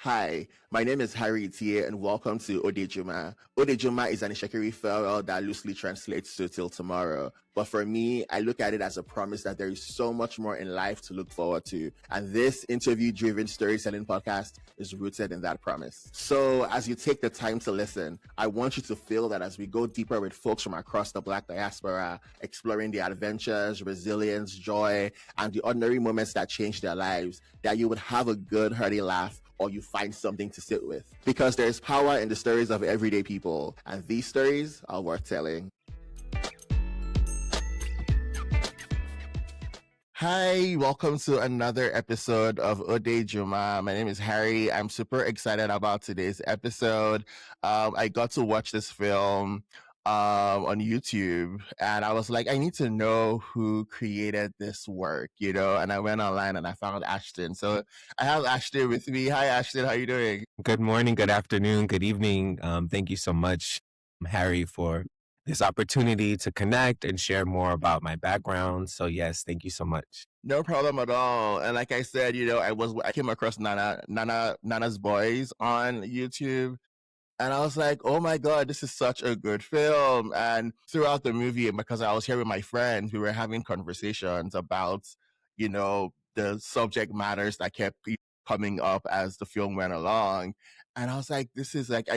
Hi, my name is Harry Tie, and welcome to Odejuma. Odejuma is an Ishekiri farewell that loosely translates to till tomorrow. But for me, I look at it as a promise that there is so much more in life to look forward to. And this interview-driven storytelling podcast is rooted in that promise. So as you take the time to listen, I want you to feel that as we go deeper with folks from across the Black diaspora, exploring the adventures, resilience, joy, and the ordinary moments that change their lives, that you would have a good, hearty laugh or you find something to sit with. Because there's power in the stories of everyday people, and these stories are worth telling. Hi, welcome to another episode of Odejuma. My name is Harry. I'm super excited about today's episode. I got to watch this film on YouTube, and I was like, I need to know who created this work, and I went online and I found Ashton. So I have Ashton with me. Hi, Ashton. How are you doing? Good morning, good afternoon, good evening. Thank you so much, Harry, for this opportunity to connect and share more about my background. So yes, thank you so much. No problem at all. And like I said, I came across Nana's Boys on YouTube. And I was like, oh my God, this is such a good film. And throughout the movie, because I was here with my friends, we were having conversations about, the subject matters that kept coming up as the film went along. And I was like, this is like,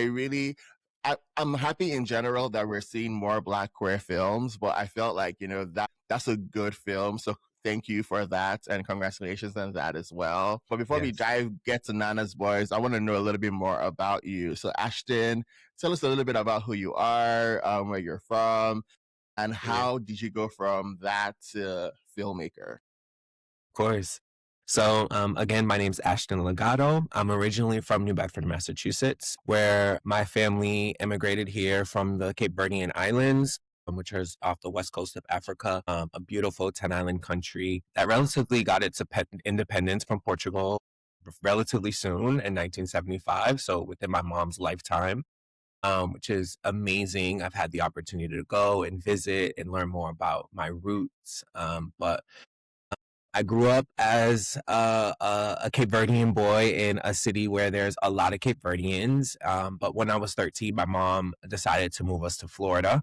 I'm happy in general that we're seeing more Black queer films, but I felt like, that's a good film. So thank you for that, and congratulations on that as well. But before we get to Nana's Boys, I want to know a little bit more about you. So Ashton, tell us a little bit about who you are, where you're from, and how did you go from that to filmmaker? Of course. So again, my name's Ashton Legadoé. I'm originally from New Bedford, Massachusetts, where my family immigrated here from the Cape Verdean Islands, which is off the west coast of Africa, a beautiful 10-island country that relatively got its independence from Portugal relatively soon in 1975, so within my mom's lifetime, which is amazing. I've had the opportunity to go and visit and learn more about my roots, but I grew up as a Cape Verdean boy in a city where there's a lot of Cape Verdeans, but when I was 13, my mom decided to move us to Florida.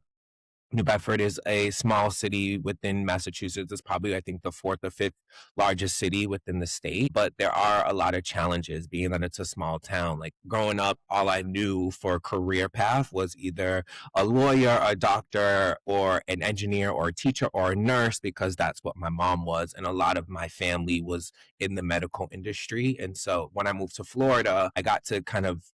New Bedford is a small city within Massachusetts. It's probably, I think, the fourth or fifth largest city within the state. But there are a lot of challenges being that it's a small town. Like growing up, all I knew for a career path was either a lawyer, a doctor, or an engineer, or a teacher, or a nurse, because that's what my mom was. And a lot of my family was in the medical industry. And so when I moved to Florida, I got to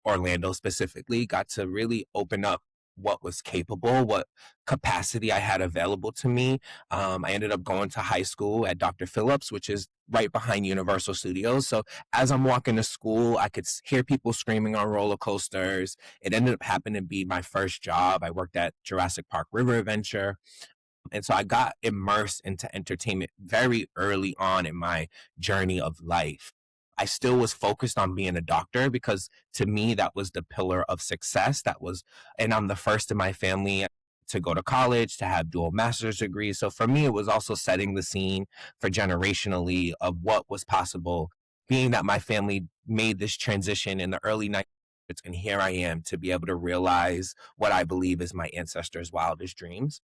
Orlando specifically, got to really open up what was capable, what capacity I had available to me. I ended up going to high school at Dr. Phillips, which is right behind Universal Studios. So as I'm walking to school, I could hear people screaming on roller coasters. It ended up happening to be my first job. I worked at Jurassic Park River Adventure. And so I got immersed into entertainment very early on in my journey of life. I still was focused on being a doctor because to me, that was the pillar of success. And I'm the first in my family to go to college, to have dual master's degrees. So for me, it was also setting the scene for generationally of what was possible, being that my family made this transition in the early 90s. And here I am to be able to realize what I believe is my ancestors' wildest dreams.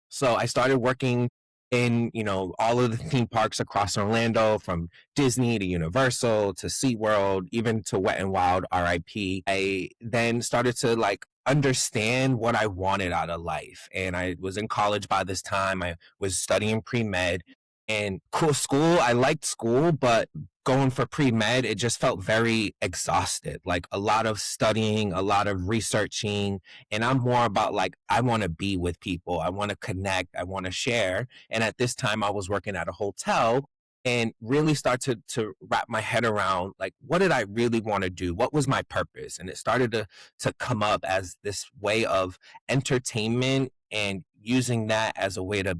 So I started working in, all of the theme parks across Orlando, from Disney to Universal to SeaWorld, even to Wet and Wild, RIP. I then started to understand what I wanted out of life. And I was in college by this time. I was studying pre-med. And school, I liked school, but going for pre-med, it just felt very exhausted. Like a lot of studying, a lot of researching. And I'm more about I want to be with people. I want to connect. I want to share. And at this time I was working at a hotel and really start to wrap my head around what did I really want to do? What was my purpose? And it started to come up as this way of entertainment and using that as a way to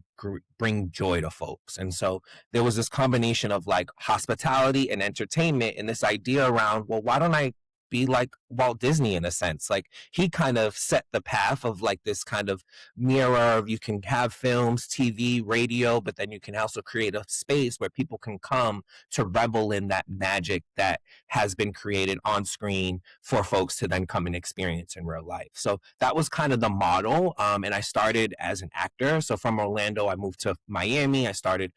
bring joy to folks. And so there was this combination of hospitality and entertainment, and this idea around, well, why don't I be like Walt Disney in a sense. Like he kind of set the path of like this kind of mirror of you can have films, TV, radio, but then you can also create a space where people can come to revel in that magic that has been created on screen for folks to then come and experience in real life. So that was kind of the model. And I started as an actor. So from Orlando, I moved to Miami. I started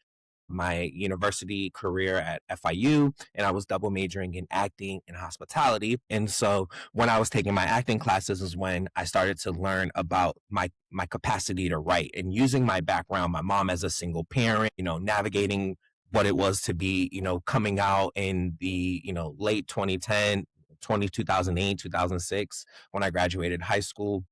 my university career at FIU, and I was double majoring in acting and hospitality. And so when I was taking my acting classes is when I started to learn about my capacity to write, and using my background, my mom as a single parent, navigating what it was to be, coming out in the, late 2010, 2008, 2006, when I graduated high school,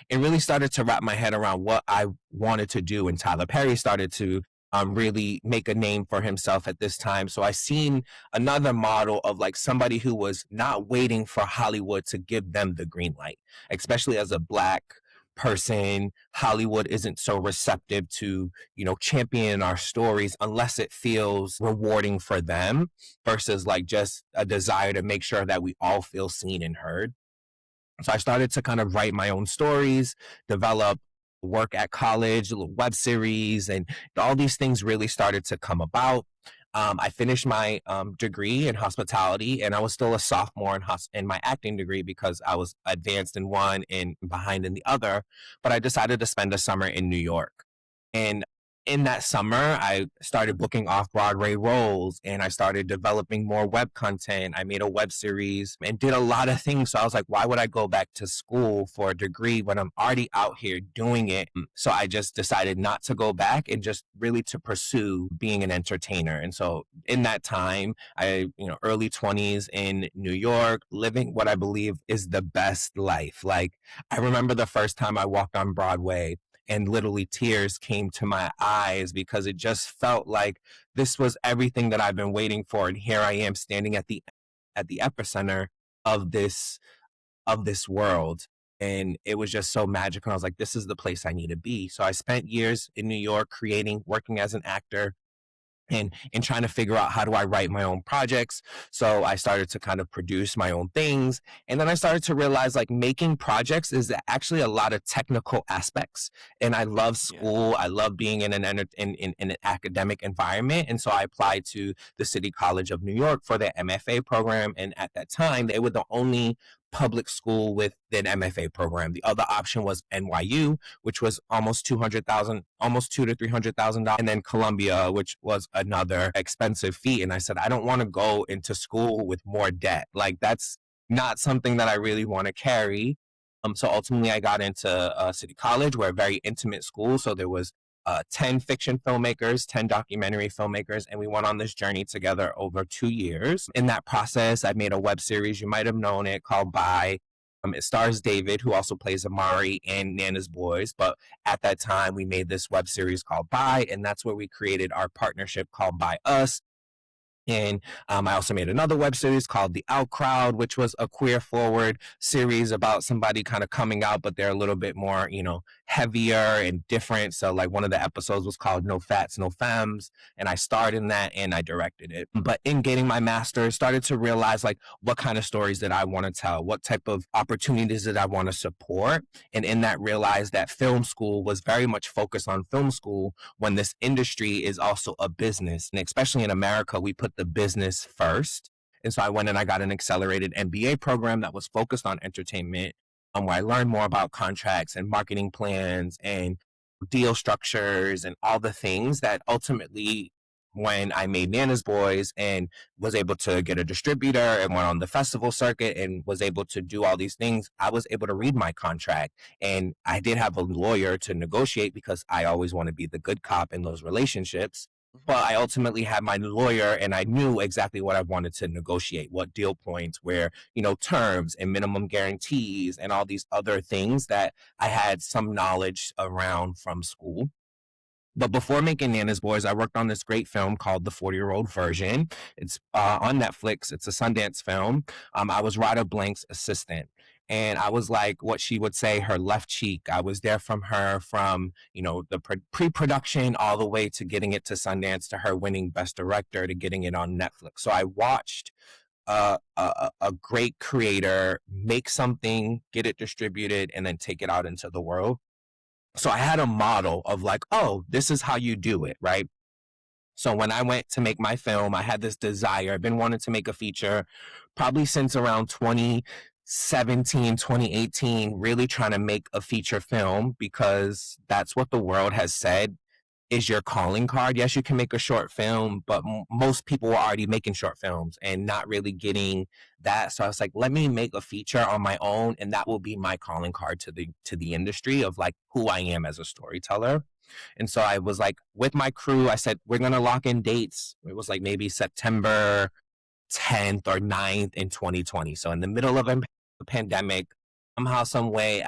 and really started to wrap my head around what I wanted to do. And Tyler Perry started to really make a name for himself at this time. So I seen another model of like somebody who was not waiting for Hollywood to give them the green light, especially as a Black person. Hollywood isn't so receptive to, champion our stories unless it feels rewarding for them versus like just a desire to make sure that we all feel seen and heard. So I started to kind of write my own stories, develop work at college, a little web series, and all these things really started to come about. I finished my degree in hospitality, and I was still a sophomore in my acting degree because I was advanced in one and behind in the other. But I decided to spend a summer in New York. And in that summer, I started booking off Broadway roles, and I started developing more web content. I made a web series and did a lot of things. So I was like, why would I go back to school for a degree when I'm already out here doing it? So I just decided not to go back and just really to pursue being an entertainer. And so in that time, early 20s in New York, living what I believe is the best life. Like I remember the first time I walked on Broadway, and literally tears came to my eyes because it just felt like this was everything that I've been waiting for. And here I am standing at the epicenter of this world. And it was just so magical. I was like, this is the place I need to be. So I spent years in New York working as an actor, and trying to figure out how do I write my own projects. So I started to kind of produce my own things. And then I started to realize like making projects is actually a lot of technical aspects. And I love school. I love being in an academic environment. And so I applied to the City College of New York for their MFA program. And at that time, they were the only public school with an MFA program. The other option was NYU, which was almost almost $200,000 to $300,000, and then Columbia, which was another expensive fee. And I said, I don't want to go into school with more debt. Like that's not something that I really want to carry. So ultimately, I got into City College, where a very intimate school. So there was 10 fiction filmmakers, 10 documentary filmmakers, and we went on this journey together over 2 years. In that process, I made a web series, you might have known it, called Bye. It stars David, who also plays Amari in Nana's Boys. But at that time, we made this web series called Bye, and that's where we created our partnership called By Us. And I also made another web series called The Out Crowd, which was a queer forward series about somebody kind of coming out, but they're a little bit more, heavier and different. So like one of the episodes was called No Fats, No Femmes. And I starred in that and I directed it. But in getting my master's, started to realize like what kind of stories did I want to tell? What type of opportunities did I want to support? And in that realized that film school was very much focused on film school when this industry is also a business. And especially in America, we put the business first. And so I went and I got an accelerated MBA program that was focused on entertainment, where I learned more about contracts and marketing plans and deal structures and all the things that ultimately, when I made Nana's Boys and was able to get a distributor and went on the festival circuit and was able to do all these things, I was able to read my contract. And I did have a lawyer to negotiate because I always want to be the good cop in those relationships. But I ultimately had my lawyer and I knew exactly what I wanted to negotiate, what deal points, where, terms and minimum guarantees and all these other things that I had some knowledge around from school. But before making Nana's Boys, I worked on this great film called The 40-Year-Old Version. It's on Netflix. It's a Sundance film. I was Rada Blank's assistant. And I was like what she would say, her left cheek. I was there from her from, the pre-production all the way to getting it to Sundance, to her winning Best Director, to getting it on Netflix. So I watched a great creator make something, get it distributed, and then take it out into the world. So I had a model of like, oh, this is how you do it, right? So when I went to make my film, I had this desire. I've been wanting to make a feature probably since around 2017, 2018, really trying to make a feature film because that's what the world has said is your calling card. Yes, you can make a short film, but most people are already making short films and not really getting that. So I was like, let me make a feature on my own, and that will be my calling card to the industry of like who I am as a storyteller. And so I was like, with my crew, I said, we're gonna lock in dates. It was like maybe September 10th or 9th in 2020. So in the middle of a pandemic, somehow, some way,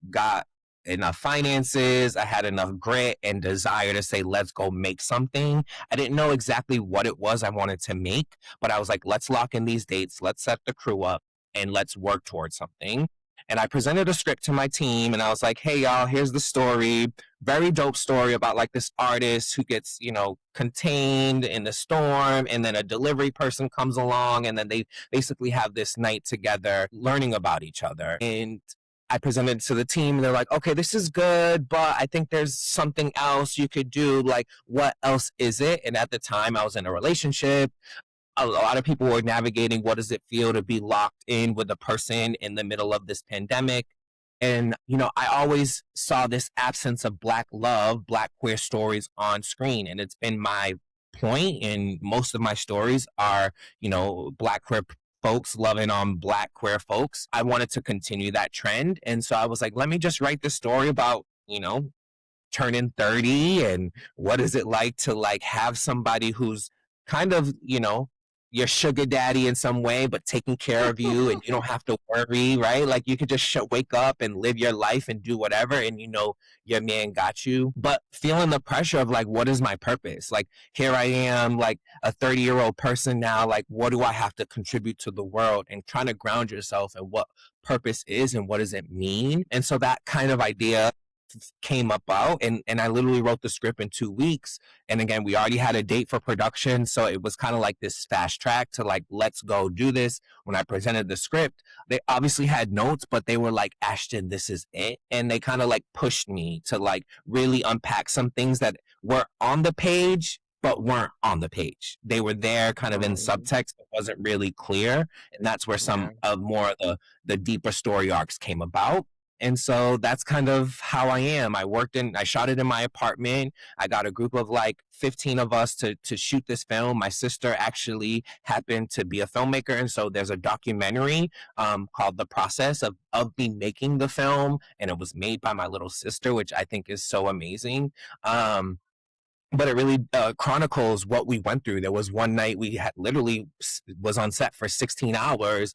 got enough finances. I had enough grit and desire to say, let's go make something. I didn't know exactly what it was I wanted to make, but I was like, let's lock in these dates. Let's set the crew up and let's work towards something. And I presented a script to my team and I was like, hey, y'all, here's the story. Very dope story about like this artist who gets, contained in the storm. And then a delivery person comes along and then they basically have this night together learning about each other. And I presented to the team and they're like, okay, this is good, but I think there's something else you could do. Like, what else is it? And at the time I was in a relationship. A lot of people were navigating what does it feel to be locked in with a person in the middle of this pandemic. And, I always saw this absence of Black love, Black queer stories on screen. And it's been my point. And most of my stories are, Black queer folks loving on Black queer folks. I wanted to continue that trend. And so I was like, let me just write this story about, turning 30 and what is it like to like have somebody who's kind of, your sugar daddy in some way, but taking care of you and you don't have to worry, right? Like you could just wake up and live your life and do whatever. And your man got you, but feeling the pressure of like, what is my purpose? Like here I am, like a 30-year-old person now, like what do I have to contribute to the world, and trying to ground yourself and what purpose is and what does it mean. And so that kind of idea came about and I literally wrote the script in 2 weeks. And again, we already had a date for production. So it was kind of like this fast track to like, let's go do this. When I presented the script, they obviously had notes, but they were like, Ashton, this is it. And they kind of like pushed me to like really unpack some things that were on the page, but weren't on the page. They were there kind of in subtext. It wasn't really clear. And that's where some of more of the deeper story arcs came about. And so that's kind of how I am. I shot it in my apartment. I got a group of like 15 of us to shoot this film. My sister actually happened to be a filmmaker. And so there's a documentary called The Process of me making the film. And it was made by my little sister, which I think is so amazing. But it really chronicles what we went through. There was one night we had literally was on set for 16 hours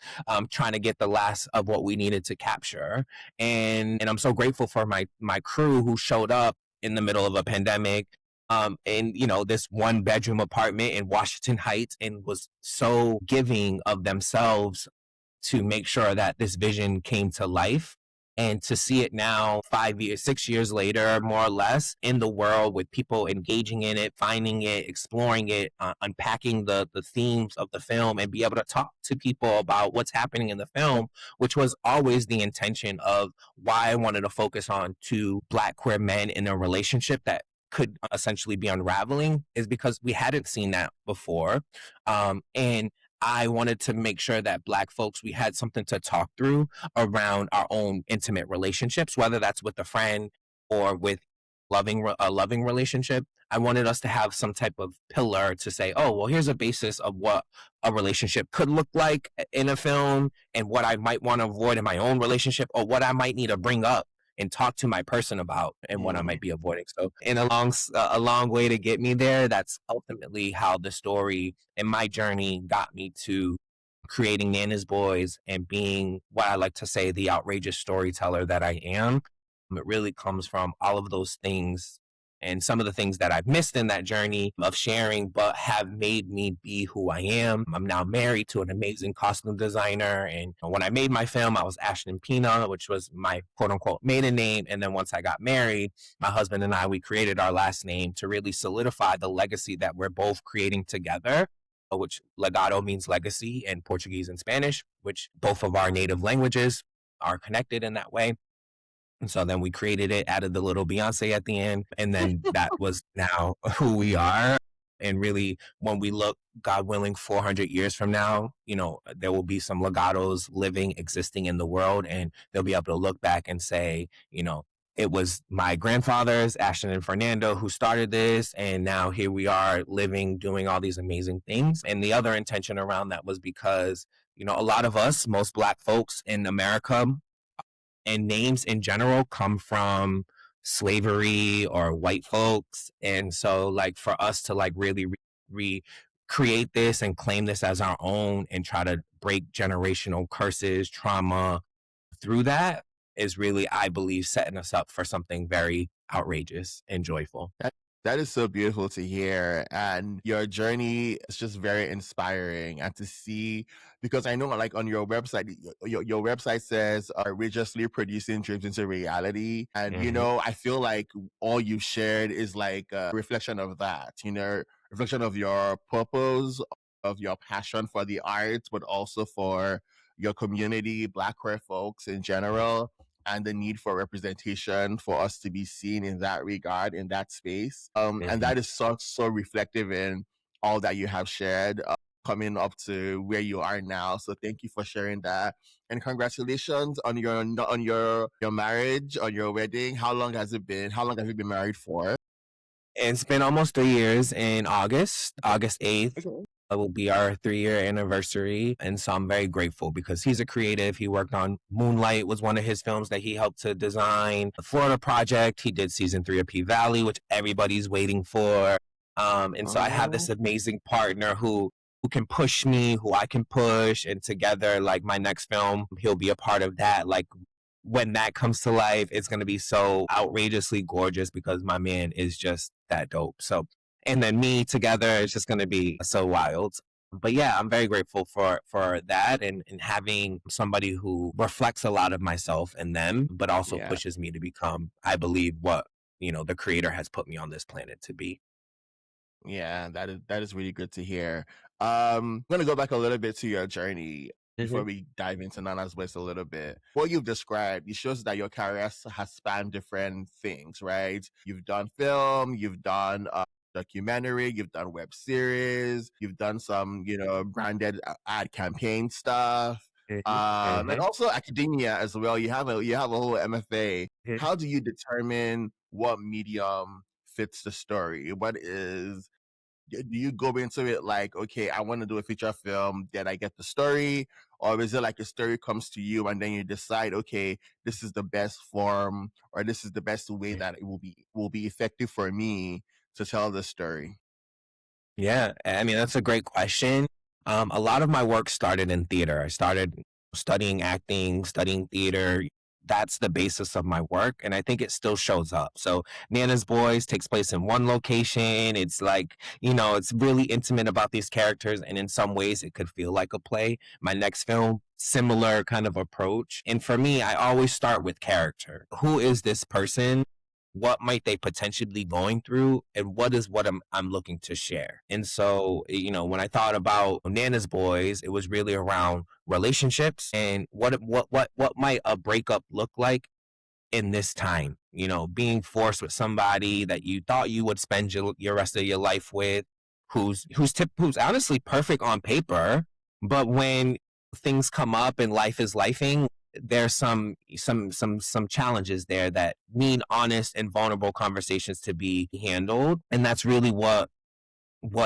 trying to get the last of what we needed to capture. And I'm so grateful for my crew who showed up in the middle of a pandemic in, this one bedroom apartment in Washington Heights, and was so giving of themselves to make sure that this vision came to life. And to see it now, 5 years, 6 years later, more or less, in the world with people engaging in it, finding it, exploring it, unpacking the themes of the film, and be able to talk to people about what's happening in the film, which was always the intention of why I wanted to focus on two Black queer men in a relationship that could essentially be unraveling, is because we hadn't seen that before. And I wanted to make sure that Black folks, we had something to talk through around our own intimate relationships, whether that's with a friend or with a loving relationship. I wanted us to have some type of pillar to say, oh, well, here's a basis of what a relationship could look like in a film, and what I might want to avoid in my own relationship, or what I might need to bring up and talk to my person about, and what I might be avoiding. So in a long way to get me there, that's ultimately how the story and my journey got me to creating Nana's Boys and being what I like to say, the outrageous storyteller that I am. It really comes from all of those things and some of the things that I've missed in that journey of sharing, but have made me be who I am. I'm now married to an amazing costume designer. And when I made my film, I was Ashton Pina, which was my quote unquote maiden name. And then once I got married, my husband and I, we created our last name to really solidify the legacy that we're both creating together. which legado means legacy in Portuguese and Spanish, which both of our native languages are connected in that way. And so then we created it, added the little Beyonce at the end, and then that was now who we are. And really, when we look, God willing, 400 years from now, there will be some legados living, existing in the world, and they'll be able to look back and say, it was my grandfathers, Ashton and Fernando, who started this, and now here we are living, doing all these amazing things. And the other intention around that was because, a lot of us, most Black folks in America, and names in general come from slavery or white folks. And so like for us to like really recreate this and claim this as our own and try to break generational curses, trauma through that is really, I believe, setting us up for something very outrageous and joyful. That is so beautiful to hear. And your journey is just very inspiring. And to see, because I know like on your website, your website says religiously producing dreams into reality. And, I feel like all you've shared is like a reflection of that, reflection of your purpose, of your passion for the arts, but also for your community, Black queer folks in general, and the need for representation for us to be seen in that regard, in that space. And that is so reflective in all that you have shared, coming up to where you are now. So thank you for sharing that. And congratulations on your marriage, on your wedding. How long has it been? How long have you been married for? It's been almost 3 years in August 8th. Okay. It will be our 3-year anniversary. And so I'm very grateful because he's a creative. He worked on Moonlight, was one of his films that he helped to design. The Florida Project, he did season 3 of P-Valley, which everybody's waiting for. And so I have this amazing partner who can push me, who I can push. And together, like my next film, he'll be a part of that. Like when that comes to life, it's going to be so outrageously gorgeous because my man is just that dope. So, and then me together is just going to be so wild. But yeah, I'm very grateful for that and having somebody who reflects a lot of myself in them, but also pushes me to become, I believe, what, the creator has put me on this planet to be. Yeah, that is really good to hear. I'm going to go back a little bit to your journey before we dive into Nana's West a little bit. What you've described, it shows that your career has spanned different things, right? You've done film, you've done documentary, you've done web series, you've done some, branded ad campaign stuff, and also academia as well. You have a whole MFA. How do you determine what medium fits the story? Do you go into it like, okay, I want to do a feature film, then I get the story? Or is it like a story comes to you and then you decide, okay, this is the best form, or this is the best way that it will be effective for me to tell the story? Yeah, I mean, that's a great question. A lot of my work started in theater. I started studying acting, studying theater. That's the basis of my work, and I think it still shows up. So Nana's Boys takes place in one location. It's like, it's really intimate about these characters, and in some ways it could feel like a play. My next film, similar kind of approach. And for me, I always start with character. Who is this person? What might they potentially be going through, and what is what I'm looking to share? And so, when I thought about Nana's Boys, it was really around relationships and what might a breakup look like in this time. Being forced with somebody that you thought you would spend your rest of your life with, who's honestly perfect on paper, but when things come up and life is lifing, there's some challenges there that need honest and vulnerable conversations to be handled. And that's really what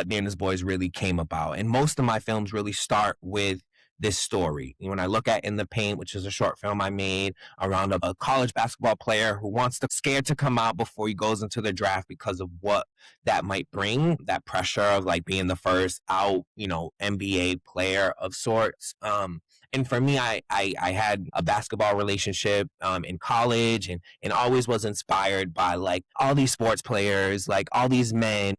Nana's Boys really came about. And most of my films really start with this story. When I look at In the Paint, which is a short film I made around a college basketball player who scared to come out before he goes into the draft because of what that might bring, that pressure of like being the first out, NBA player of sorts. And for me, I had a basketball relationship in college and always was inspired by like all these sports players, like all these men.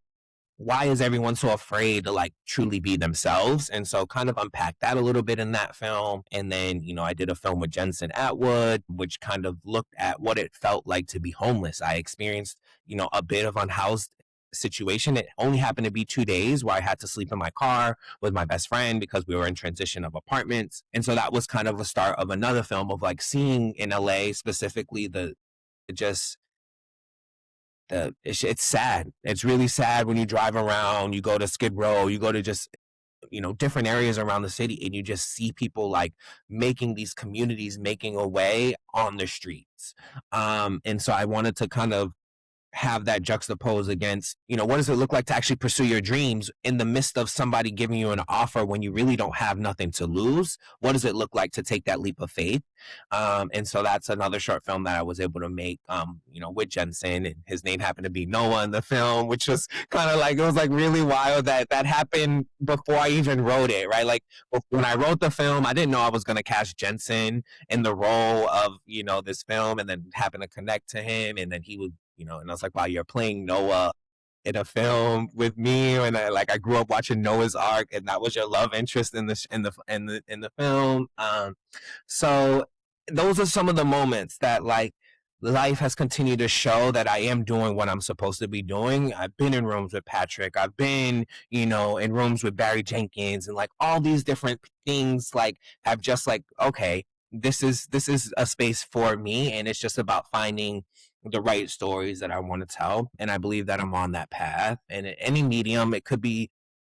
Why is everyone so afraid to like truly be themselves? And so kind of unpack that a little bit in that film. And then, I did a film with Jensen Atwood, which kind of looked at what it felt like to be homeless. I experienced, a bit of unhoused situation. It only happened to be 2 days where I had to sleep in my car with my best friend because we were in transition of apartments. And so that was kind of a start of another film of like seeing in LA specifically just it's sad. It's really sad when you drive around, you go to Skid Row, you go to just, different areas around the city, and you just see people like making these communities, making a way on the streets. And so I wanted to kind of have that juxtaposed against, what does it look like to actually pursue your dreams in the midst of somebody giving you an offer when you really don't have nothing to lose? What does it look like to take that leap of faith? And so that's another short film that I was able to make, with Jensen, and his name happened to be Noah in the film, which was kind of like, it was like really wild that happened before I even wrote it, right? Like when I wrote the film, I didn't know I was going to cast Jensen in the role of, this film, and then happen to connect to him. And then he would, and I was like, wow, you're playing Noah in a film with me, and I grew up watching Noah's Ark, and that was your love interest in the film. So those are some of the moments that like life has continued to show that I am doing what I'm supposed to be doing. I've been in rooms with Patrick. I've been, in rooms with Barry Jenkins, and like all these different things like have just like, okay, this is a space for me, and it's just about finding the right stories that I want to tell. And I believe that I'm on that path. And in any medium, it could be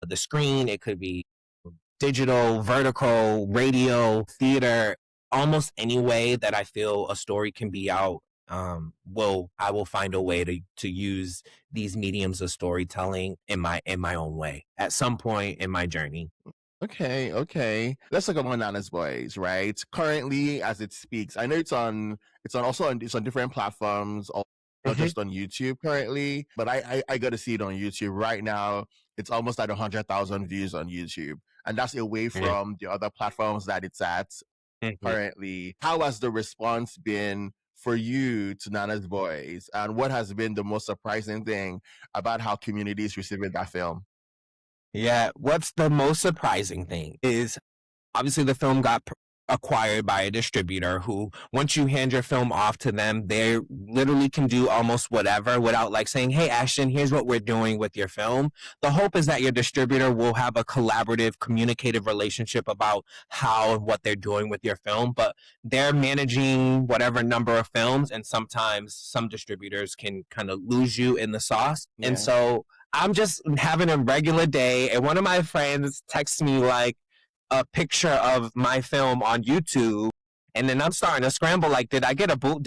the screen, it could be digital, vertical, radio, theater, almost any way that I feel a story can be out. I will find a way to use these mediums of storytelling in my own way at some point in my journey. Okay. Let's look at Nana's Boys, right? Currently, as it speaks, I know it's on different platforms, or not just on YouTube currently, but I got to see it on YouTube right now. It's almost at 100,000 views on YouTube, and that's away from the other platforms that it's at currently. How has the response been for you to Nana's Boys, and what has been the most surprising thing about how communities receiving that film? Yeah, what's the most surprising thing is obviously the film got acquired by a distributor who, once you hand your film off to them, they literally can do almost whatever without like saying, hey, Ashton, here's what we're doing with your film. The hope is that your distributor will have a collaborative, communicative relationship about how and what they're doing with your film, but they're managing whatever number of films, and sometimes some distributors can kind of lose you in the sauce. Yeah. And so I'm just having a regular day, and one of my friends texts me like a picture of my film on YouTube, and then I'm starting to scramble like, did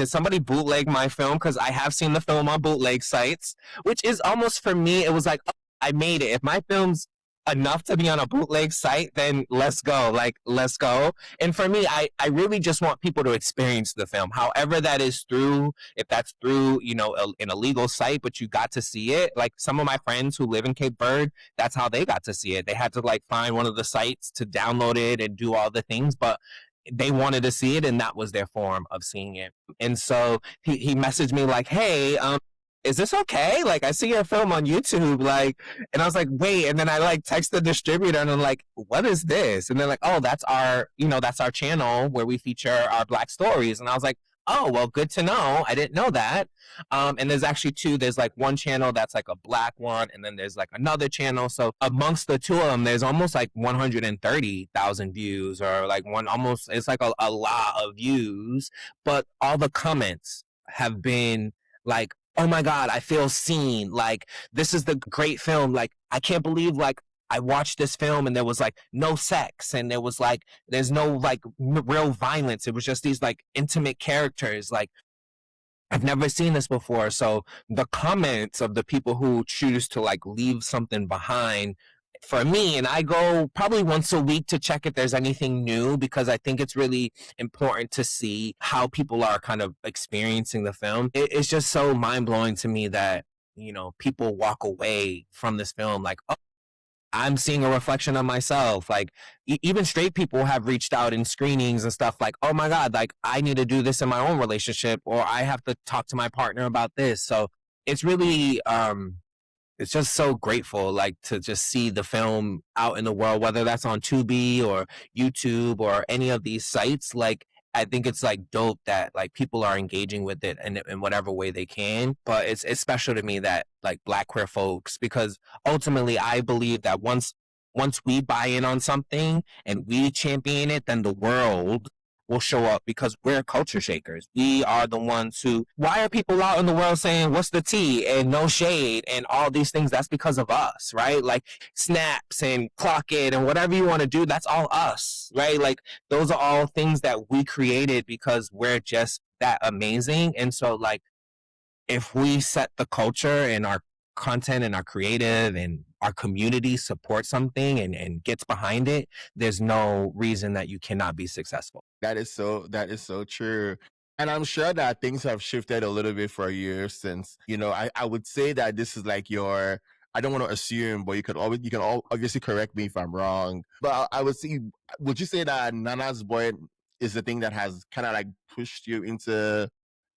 somebody bootleg my film? Because I have seen the film on bootleg sites, which is almost, for me, it was like, oh, I made it. If my film's enough to be on a bootleg site, then let's go. And for me, I really just want people to experience the film, however that is through, if that's through, an illegal site, but you got to see it. Like some of my friends who live in Cape Verde, that's how they got to see it. They had to like find one of the sites to download it and do all the things, but they wanted to see it, and that was their form of seeing it. And so he messaged me like, hey, is this okay? Like, I see your film on YouTube, like, and I was like, wait, and then I like text the distributor, and I'm like, what is this? And they're like, oh, that's our channel where we feature our Black stories. And I was like, oh, well, good to know. I didn't know that. And there's actually two. There's like one channel that's like a Black one, and then there's like another channel. So amongst the two of them, there's almost like 130,000 views, or like it's like a lot of views. But all the comments have been like, oh my God, I feel seen. Like, this is the great film. Like, I can't believe, like, I watched this film and there was like no sex, and there was like, there's no like real violence. It was just these like intimate characters. Like, I've never seen this before. So the comments of the people who choose to like leave something behind for me, and I go probably once a week to check if there's anything new, because I think it's really important to see how people are kind of experiencing the film. It's just so mind-blowing to me that, people walk away from this film like, oh, I'm seeing a reflection of myself. Like even straight people have reached out in screenings and stuff like, oh my God, like I need to do this in my own relationship, or I have to talk to my partner about this. So it's really, it's just so grateful, like, to just see the film out in the world, whether that's on Tubi or YouTube or any of these sites. Like, I think it's like dope that like people are engaging with it in whatever way they can. But it's special to me that like Black queer folks, because ultimately I believe that once we buy in on something and we champion it, then the world will show up because we're culture shakers. We are the ones who, why are people out in the world saying, what's the tea and no shade and all these things? That's because of us, right? Like snaps and clock it and whatever you want to do, that's all us, right? Like those are all things that we created because we're just that amazing. And so, like, if we set the culture and our content and our creative and our community support something and gets behind it, there's no reason that you cannot be successful. That is so true. And I'm sure that things have shifted a little bit for you since, I would say that this is like your, I don't want to assume, but you can obviously correct me if I'm wrong. But I would say, would you say that Nana's Boy is the thing that has kind of like pushed you into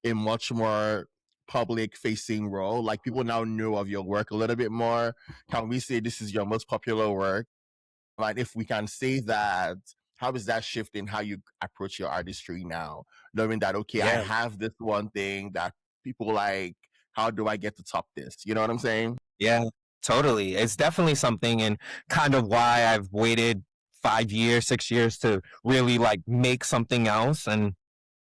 a much more public facing role? Like people now know of your work a little bit more. Can we say this is your most popular work? Like if we can say that, how is that shifting how you approach your artistry now? Knowing that, okay, I Yeah. have this one thing that people like, how do I get to top this? You know what I'm saying? Yeah, totally. It's definitely something, and kind of why I've waited 5 years, 6 years to really like make something else. And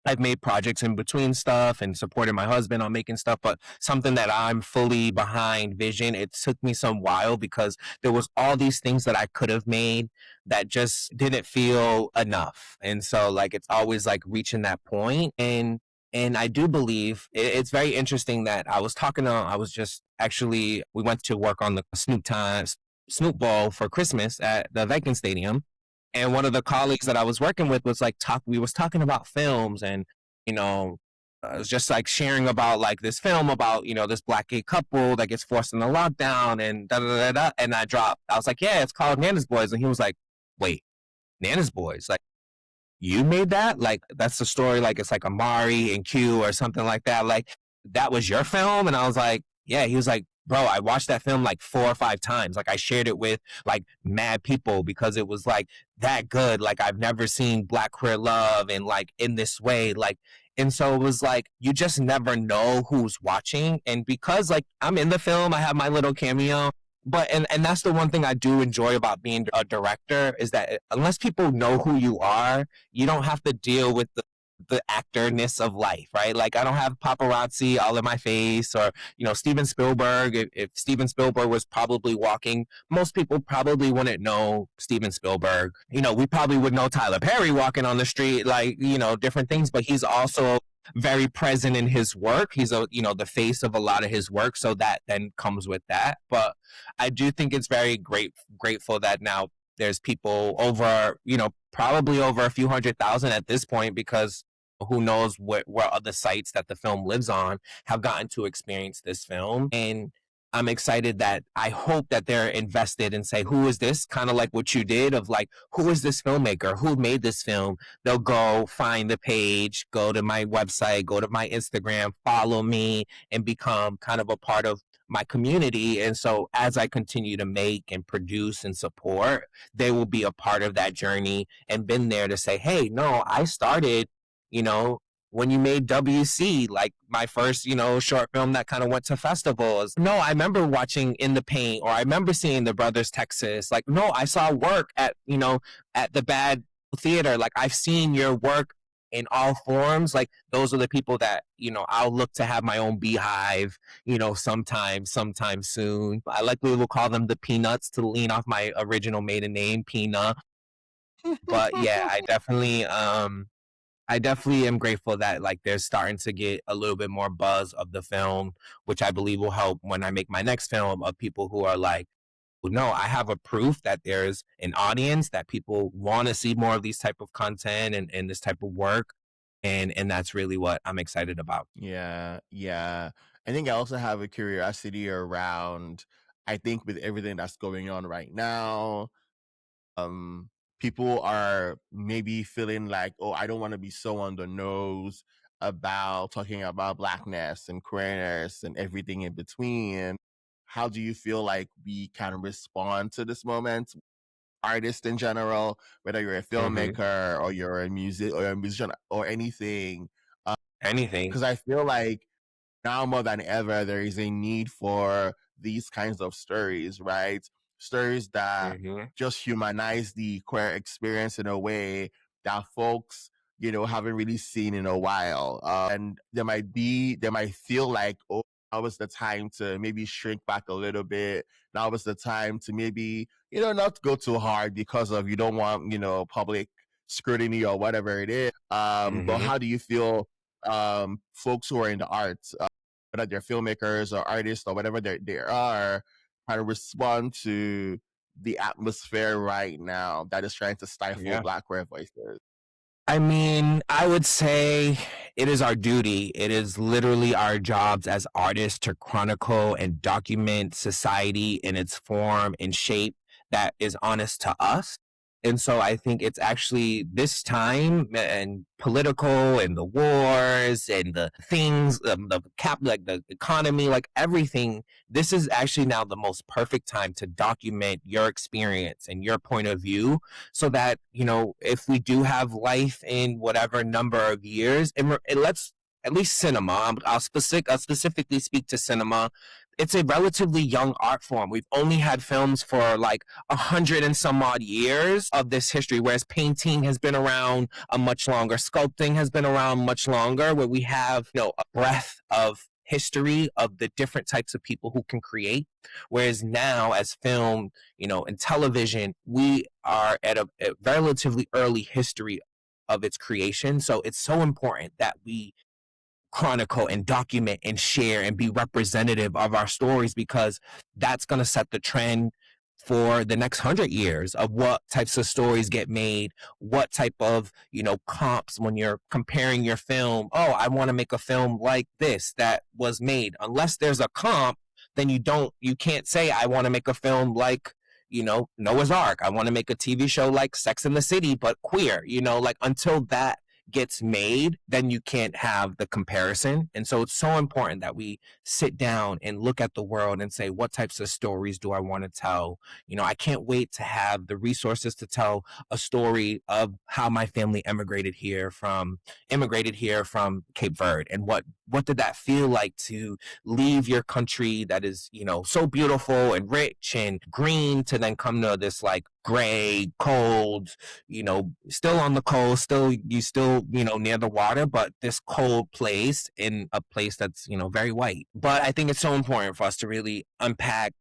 I've made projects in between stuff and supported my husband on making stuff, but something that I'm fully behind vision. It took me some while because there was all these things that I could have made that just didn't feel enough. And so like it's always like reaching that point. And I do believe it's very interesting that I was just actually, we went to work on the Snoop Ball for Christmas at the Viking Stadium. And one of the colleagues that I was working with was like we was talking about films, and you know I was just like sharing about like this film about this black gay couple that gets forced into lockdown and da da da da. And I was like, yeah, it's called Nana's Boys. And he was like, wait, Nana's Boys, like you made that? Like that's the story, like it's like Amari and Q or something like that. Like that was your film? And I was like, yeah. He was like, bro, I watched that film like 4 or 5 times. Like I shared it with like mad people because it was like that good. Like I've never seen black queer love and like in this way. Like, and so it was like you just never know who's watching. And because like I'm in the film, I have my little cameo. But and that's the one thing I do enjoy about being a director is that unless people know who you are, you don't have to deal with the actorness of life, right? Like I don't have paparazzi all in my face, or Steven Spielberg. If Steven Spielberg was probably walking, most people probably wouldn't know Steven Spielberg. We probably would know Tyler Perry walking on the street, like different things. But he's also very present in his work. He's the face of a lot of his work, so that then comes with that. But I do think it's very grateful that now there's people over, probably over a few 100,000 at this point, because who knows what other sites that the film lives on have gotten to experience this film. And I'm excited that I hope that they're invested and say, who is this? Kind of like what you did of like, who is this filmmaker? Who made this film? They'll go find the page, go to my website, go to my Instagram, follow me, and become kind of a part of my community. And so as I continue to make and produce and support, they will be a part of that journey and been there to say, hey, no, I started, you know, when you made WC, like my first, short film that kind of went to festivals. No, I remember watching In the Paint, or I remember seeing The Brothers Texas. Like, no, I saw work at the Bad Theater. Like I've seen your work in all forms. Like those are the people that, I'll look to have my own beehive, sometime soon. I likely will call them the Peanuts to lean off my original maiden name, Peanut. But yeah, I definitely am grateful that like they're starting to get a little bit more buzz of the film, which I believe will help when I make my next film, of people who are like, well, no, I have a proof that there's an audience, that people want to see more of these type of content and this type of work. And that's really what I'm excited about. Yeah, yeah. I think I also have a curiosity around, I think with everything that's going on right now, um, people are maybe feeling like, oh, I don't want to be so on the nose about talking about blackness and queerness and everything in between. How do you feel like we can respond to this moment? artist in general, whether you're a Mm-hmm. filmmaker or you're a music or a musician or anything. Anything. Because I feel like now more than ever, there is a need for these kinds of stories, right? Stories that Mm-hmm. just humanize the queer experience in a way that folks, haven't really seen in a while. And they might feel like, oh, now was the time to maybe shrink back a little bit. Now was the time to maybe, not go too hard because of you don't want, public scrutiny or whatever it is. But Mm-hmm. how do you feel folks who are in the arts, whether they're filmmakers or artists or whatever they are, kind of respond to the atmosphere right now that is trying to stifle Yeah. Black queer voices? I mean, I would say it is our duty. It is literally our jobs as artists to chronicle and document society in its form and shape that is honest to us. And so I think it's actually this time and political and the wars and the things, like the economy, like everything. This is actually now the most perfect time to document your experience and your point of view so that, if we do have life in whatever number of years, and let's at least cinema, I'll specifically speak to cinema. It's a relatively young art form. We've only had films for like 100 and some odd years of this history, whereas painting has been around a much longer, sculpting has been around much longer, where we have, a breadth of history of the different types of people who can create. Whereas now, as film, and television, we are at a relatively early history of its creation. So it's so important that we chronicle and document and share and be representative of our stories, because that's going to set the trend for the next 100 years of what types of stories get made, what type of, comps when you're comparing your film. Oh, I want to make a film like this that was made. Unless there's a comp, then you can't say, I want to make a film like, Noah's Ark. I want to make a TV show like Sex and the City, but queer, like until that gets made, then you can't have the comparison. And so it's so important that we sit down and look at the world and say, what types of stories do I want to tell? I can't wait to have the resources to tell a story of how my family immigrated here from Cape Verde, and what did that feel like to leave your country that is, so beautiful and rich and green, to then come to this like gray, cold, still on the coast, still near the water, but this cold place in a place that's, very white. But I think it's so important for us to really unpack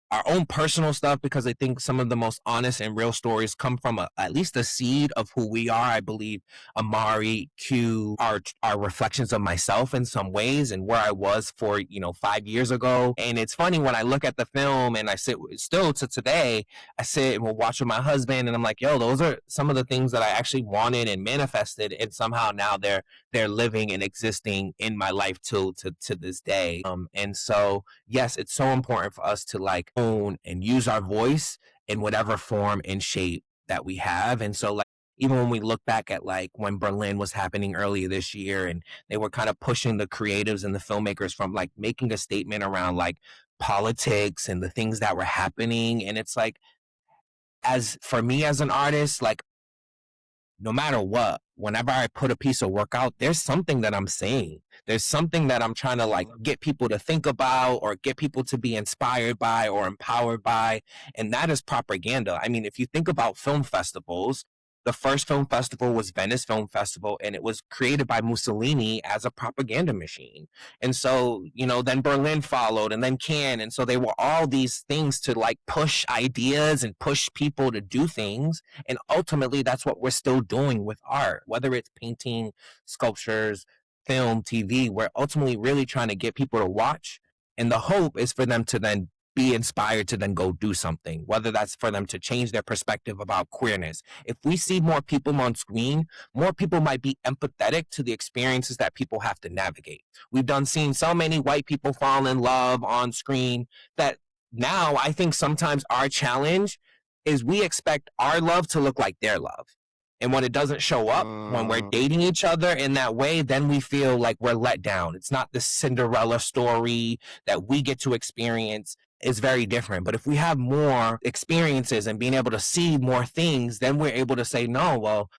our own personal stuff, because I think some of the most honest and real stories come from at least a seed of who we are. I believe Amari, Q are reflections of myself in some ways, and where I was 5 years ago. And it's funny when I look at the film and I sit still to today, I sit and will watch with my husband, and I'm like, yo, those are some of the things that I actually wanted and manifested, and somehow now they're living and existing in my life to this day. And so yes, it's so important for us to like own and use our voice in whatever form and shape that we have. And so like even when we look back at like when Berlin was happening earlier this year, and they were kind of pushing the creatives and the filmmakers from like making a statement around like politics and the things that were happening. And it's like, as for me as an artist, like no matter what, whenever I put a piece of work out, there's something that I'm saying. There's something that I'm trying to like get people to think about or get people to be inspired by or empowered by. And that is propaganda. I mean, if you think about film festivals, the first film festival was Venice Film Festival, and it was created by Mussolini as a propaganda machine. And so, then Berlin followed, and then Cannes. And so they were all these things to like push ideas and push people to do things. And ultimately, that's what we're still doing with art, whether it's painting, sculptures, film, TV. We're ultimately really trying to get people to watch. And the hope is for them to then be inspired to then go do something, whether that's for them to change their perspective about queerness. If we see more people on screen, more people might be empathetic to the experiences that people have to navigate. We've seen so many white people fall in love on screen that now I think sometimes our challenge is we expect our love to look like their love. And when it doesn't show up, when we're dating each other in that way, then we feel like we're let down. It's not the Cinderella story that we get to experience. is very different. But if we have more experiences and being able to see more things, then we're able to say, no, well,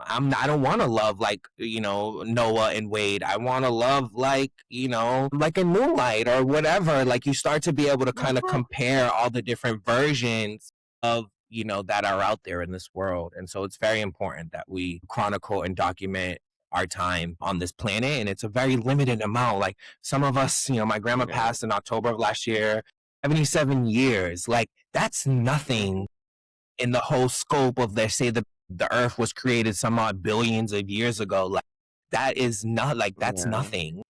I don't want to love like, Noah and Wade. I want to love like, like in Moonlight or whatever. Like you start to be able to kind of compare all the different versions of, that are out there in this world. And so it's very important that we chronicle and document our time on this planet. And it's a very limited amount. Like some of us, my grandma Yeah. passed in October of last year, 77 years. Like that's nothing in the whole scope of, they say, the earth was created some odd billions of years ago. Like that is not, like that's Yeah. nothing.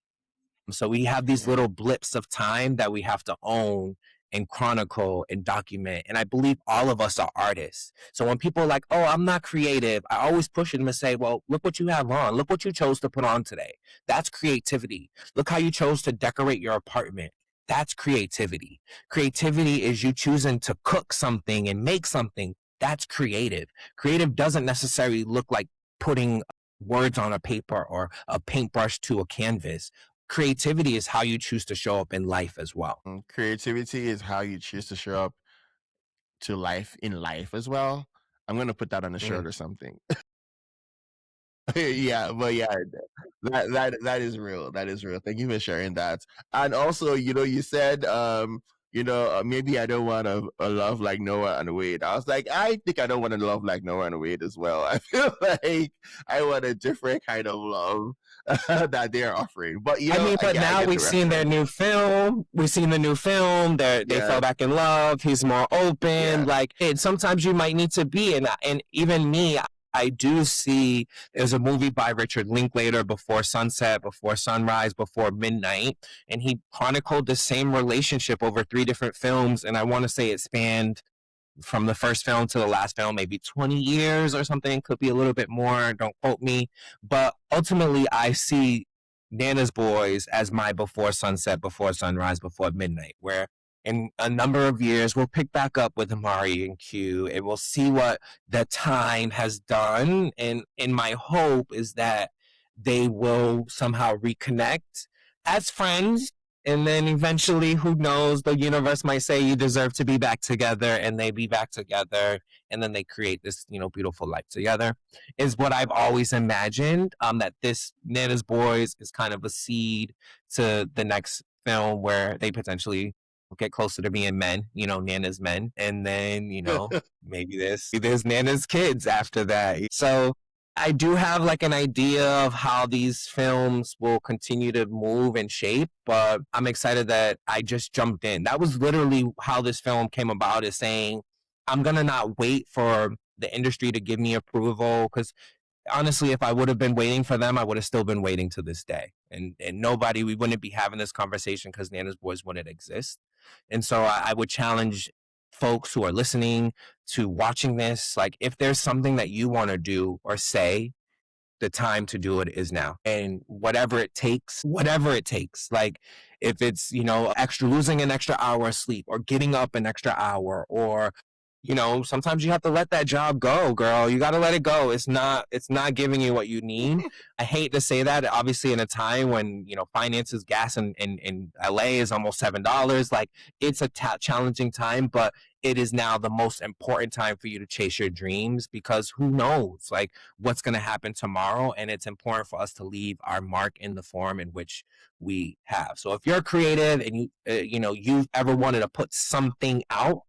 So we have these Yeah. little blips of time that we have to own and chronicle and document. And I believe all of us are artists. So when people are like, oh, I'm not creative, I always push them to say, well, look what you have on. Look what you chose to put on today. That's creativity. Look how you chose to decorate your apartment. That's creativity. Creativity is you choosing to cook something and make something. That's creative. Creative doesn't necessarily look like putting words on a paper or a paintbrush to a canvas. Creativity is how you choose to show up in life as well. Creativity is how you choose to show up to life in life as well. I'm gonna put that on a shirt Mm. or something. Yeah, but yeah, that is real. That is real. Thank you for sharing that. And also, you said, maybe I don't want a love like Noah and Wade. I was like, I think I don't want to love like Noah and Wade as well. I feel like I want a different kind of love that they're offering. But I mean, but I now get the we've seen their reference. new film. We've seen the new film. They Yeah, fell back in love. He's more open. yeah. Like, and sometimes you might need to be, and even me, I do see. There's a movie by Richard Linklater, Before Sunset, Before Sunrise, Before Midnight, and he chronicled the same relationship over 3 different films. And I want to say it spanned from the first film to the last film, maybe 20 years or something. Could be a little bit more. Don't quote me. But ultimately, I see Nana's Boys as my Before Sunset, Before Sunrise, Before Midnight, where in a number of years we'll pick back up with Amari and Q and we'll see what the time has done. And my hope is that they will somehow reconnect as friends, and then eventually, who knows, the universe might say you deserve to be back together, and they be back together, and then they create this, beautiful life together. Is what I've always imagined. That this Nana's Boys is kind of a seed to the next film where they potentially get closer to being men, Nana's men, and then maybe there's Nana's kids after that. So I do have like an idea of how these films will continue to move and shape, but I'm excited that I just jumped in. That was literally how this film came about, is saying, I'm going to not wait for the industry to give me approval, because honestly, if I would have been waiting for them, I would have still been waiting to this day. And nobody, we wouldn't be having this conversation because Nana's Boys wouldn't exist. And so I would challenge folks who are listening to watching this, like, if there's something that you want to do or say, the time to do it is now. And whatever it takes. Like if it's, losing an extra hour of sleep, or getting up an extra hour, or, sometimes you have to let that job go, girl. You got to let it go. It's not giving you what you need. I hate to say that, obviously, in a time when, finances, gas in LA is almost $7. Like it's a challenging time, but it is now the most important time for you to chase your dreams, because who knows, like, what's going to happen tomorrow. And it's important for us to leave our mark in the form in which we have. So if you're creative and you've ever wanted to put something out,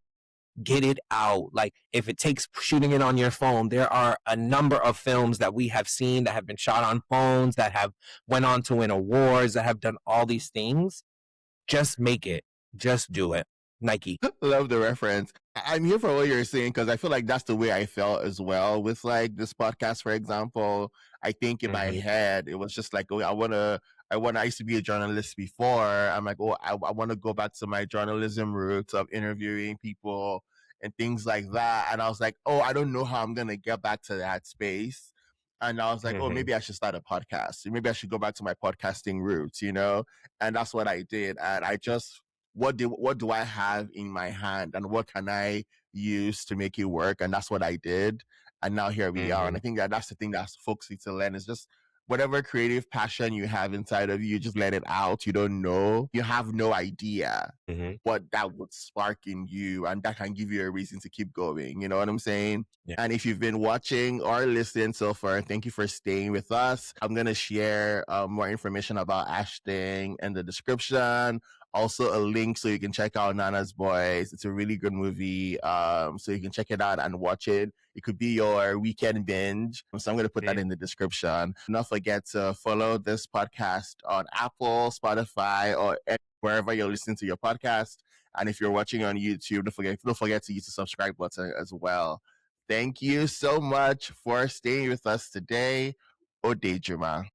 get it out. Like if it takes shooting it on your phone, there are a number of films that we have seen that have been shot on phones, that have went on to win awards, that have done all these things. Just make it. Just do it. Nike. Love the reference. I'm here for what you're saying, because I feel like that's the way I felt as well with like this podcast, for example. I think in my Mm-hmm. head it was just like, oh, I used to be a journalist before. I'm like, oh, I want to go back to my journalism roots of interviewing people and things like that. And I was like, oh, I don't know how I'm gonna get back to that space. And I was like, oh, Mm-hmm. maybe I should start a podcast. Maybe I should go back to my podcasting roots. And that's what I did. And I just, what do I have in my hand, and what can I use to make it work? And that's what I did. And now here we are. And Mm-hmm. I think that's the thing that folks need to learn, is just whatever creative passion you have inside of you, just let it out. You don't know. You have no idea what that would spark in you, and that can give you a reason to keep going. You know what I'm saying? Yeah. And if you've been watching or listening so far, thank you for staying with us. I'm going to share more information about Ashton in the description. Also a link so you can check out Nana's Boys. It's a really good movie. So you can check it out and watch it. It could be your weekend binge. So I'm going to put that in the description. Do not forget to follow this podcast on Apple, Spotify, or wherever you're listening to your podcast. And if you're watching on YouTube, don't forget to use the subscribe button as well. Thank you so much for staying with us today. Odejuma.